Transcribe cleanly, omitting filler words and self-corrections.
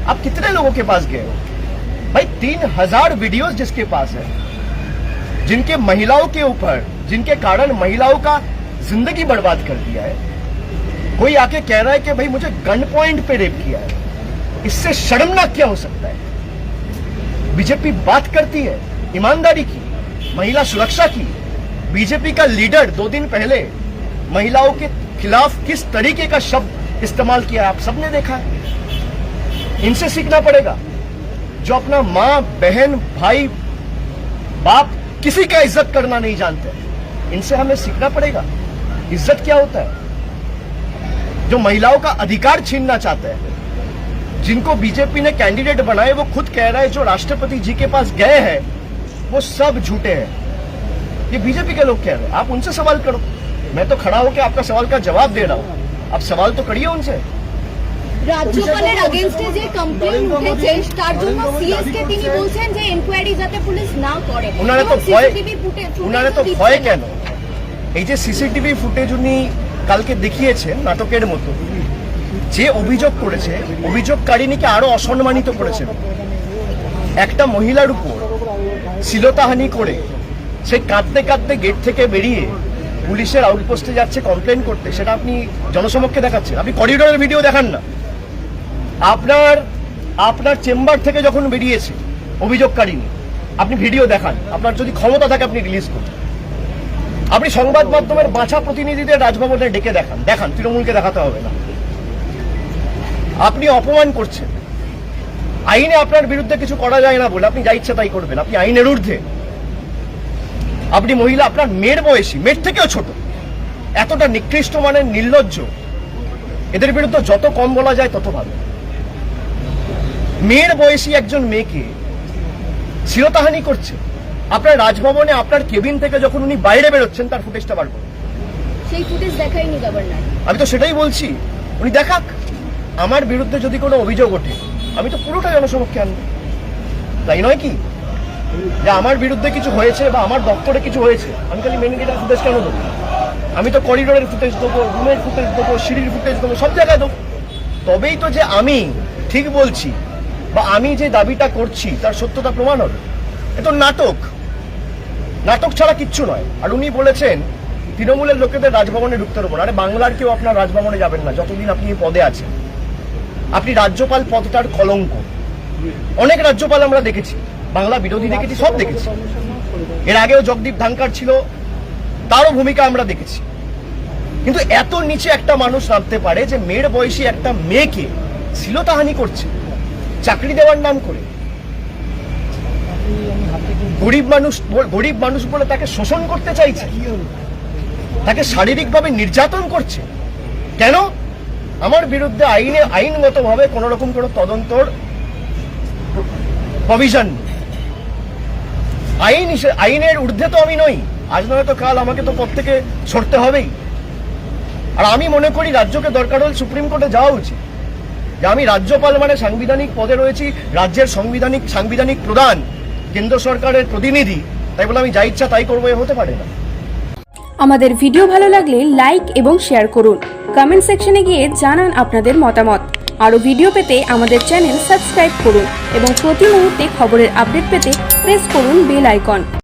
आप कितने लोगों के पास गए हो भाई? 3000 वीडियोस जिसके पास है, जिनके महिलाओं के ऊपर, जिनके कारण महिलाओं का जिंदगी बर्बाद कर दिया है, कोई आके कह रहा है कि भाई मुझे गन पॉइंट पे रेप किया है, इससे शर्मनाक क्या हो सकता है? बीजेपी बात करती है ईमानदारी की, महिला सुरक्षा की। बीजेपी का लीडर 2 दिन पहले महिलाओं के खिलाफ किस तरीके का शब्द इस्तेमाल किया आप सबने देखा है। इनसे सीखना पड़ेगा, जो अपना मां, बहन, भाई, बाप किसी का इज्जत करना नहीं जानते, इनसे हमें सीखना पड़ेगा इज्जत क्या होता है। जो महिलाओं का अधिकार छीनना चाहते हैं, जिनको बीजेपी ने कैंडिडेट बनाए, वो खुद कह रहा है जो राष्ट्रपति जी के पास गए हैं वो सब झूठे हैं। ये बीजेपी के लोग कह रहे हैं, आप उनसे सवाल करो। मैं तो खड़ा होकर आपका सवाल का जवाब दे रहा हूं, आप सवाल तो करिए उनसे। রাজ্যপালের अगेंस्टे যে কমপ্লেন উঠেছে তার জন্য সিএস কে তিনি বলছেন যে ইনকোয়ারি যাতে পুলিশ না করে। উনারে তো ভয় কেন? এই যে সিসিটিভি ফুটেজ উনি কালকে দেখিয়েছেন নাটকের মতো, যে অভিযোগ করেছে অভিযোগকারিনীকে আরো অসম্মানিত করেছেন। একটা মহিলার উপর শ্লীলতাহানি করে সে কাঁদতে কাঁদতে গেট থেকে বেরিয়ে পুলিশের আউটপোস্টে যাচ্ছে কমপ্লেন করতে, সেটা আপনি জনসমক্ষে দেখাচ্ছেন। আপনি করিডোরের ভিডিও দেখান না। আপনার চেম্বার থেকে যখন বেরিয়েছে অভিযোগকারিনী, আপনি ভিডিও দেখান। আপনার যদি ক্ষমতা থাকে আপনি রিলিজ করুন। আপনি সংবাদ মাধ্যমের বাঁচা প্রতিনিধিদের রাজভবনে ডেকে দেখান, তৃণমূলকে দেখাতে হবে না। আপনি অপমান করছেন। আইনে আপনার বিরুদ্ধে কিছু করা যায় না বলে আপনি যা ইচ্ছা তাই করবেন, আপনি আইনের ঊর্ধ্বে। আপনি মহিলা, আপনার মেয়ের বয়সী, মেয়ের থেকেও ছোট, এতটা নিকৃষ্ট মানের নির্লজ্জ, এদের বিরুদ্ধে যত কম বলা যায় তত ভালো। মেয়ের বয়সী একজন মেয়েকে শ্লীলতাহানি করছে আপনার রাজভবনে, আপনার কেবিন থেকে যখন উনি বাইরে বেরোচ্ছেন তার ফুটেজটা বার করুন। সেই ফুটেজ দেখায়নি গভর্নর। আমি তো সেটাই বলছি, উনি দেখাক। আমার বিরুদ্ধে যদি কোনো অভিযোগ ওঠে আমি তো পুরোটা জনসমক্ষে আনবো, তাই নয় কি? যে আমার বিরুদ্ধে কিছু হয়েছে বা আমার দপ্তরে কিছু হয়েছে, আমি খালি মেন গেটের ফুটেজ কেন দেবো? আমি তো করিডোরের ফুটেজ দেবো, রুমের ফুটেজ দেবো, সিঁড়ির ফুটেজ দেবো, সব জায়গায় দেবো। তবেই তো যে আমি ঠিক বলছি বা আমি যে দাবিটা করছি তার সত্যতা প্রমাণ হবে। এ তো নাটক ছাড়া কিচ্ছু নয়। আর উনি বলেছেন তৃণমূলের লোকেদের রাজভবনে ঢুকতে দেবো না। আরে বাংলার কেউ আপনার রাজভবনে যাবেন না যতদিন আপনি এই পদে আছেন। আপনি রাজ্যপাল পদটার কলঙ্ক। অনেক রাজ্যপাল আমরা দেখেছি, বাংলা বিরোধী দেখেছি, সব দেখেছি। এর আগেও জগদীপ ধানকার ছিল, তারও ভূমিকা আমরা দেখেছি। কিন্তু এত নিচে একটা মানুষ নামতে পারে যে মেয়ের বয়সী একটা মেয়েকে শ্লীলতাহানি করছে চাকরি দেওয়ার নাম করে। গরিব মানুষ বলে তাকে শোষণ করতে চাইছে, তাকে শারীরিকভাবে নির্যাতন করছে। কেন? আমার বিরুদ্ধে আইনগতভাবে কোন রকম কোনো তদন্তর প্রভিশন নেই। আইনের ঊর্ধ্বে তো আমি নই। আজ নয়তো কাল আমাকে তো পদ থেকে সরতে হবেই। আর আমি মনে করি রাজ্যকে দরকার হলে সুপ্রিম কোর্টে যাওয়া উচিত। যে আমি রাজ্যপাল মানে সাংবিধানিক পদে রয়েছি, রাজ্যের সাংবিধানিক প্রধান, কেন্দ্র সরকারের প্রতিনিধি, তাই বলে আমি যা ইচ্ছা তাই করবো, এ হতে পারে না। আমাদের ভিডিও ভালো লাগলে লাইক এবং শেয়ার করুন। কমেন্ট সেকশনে গিয়ে জানান আপনাদের মতামত। আরও ভিডিও পেতে আমাদের চ্যানেল সাবস্ক্রাইব করুন এবং প্রতি মুহূর্তে খবরের আপডেট পেতে প্রেস করুন বেল আইকন।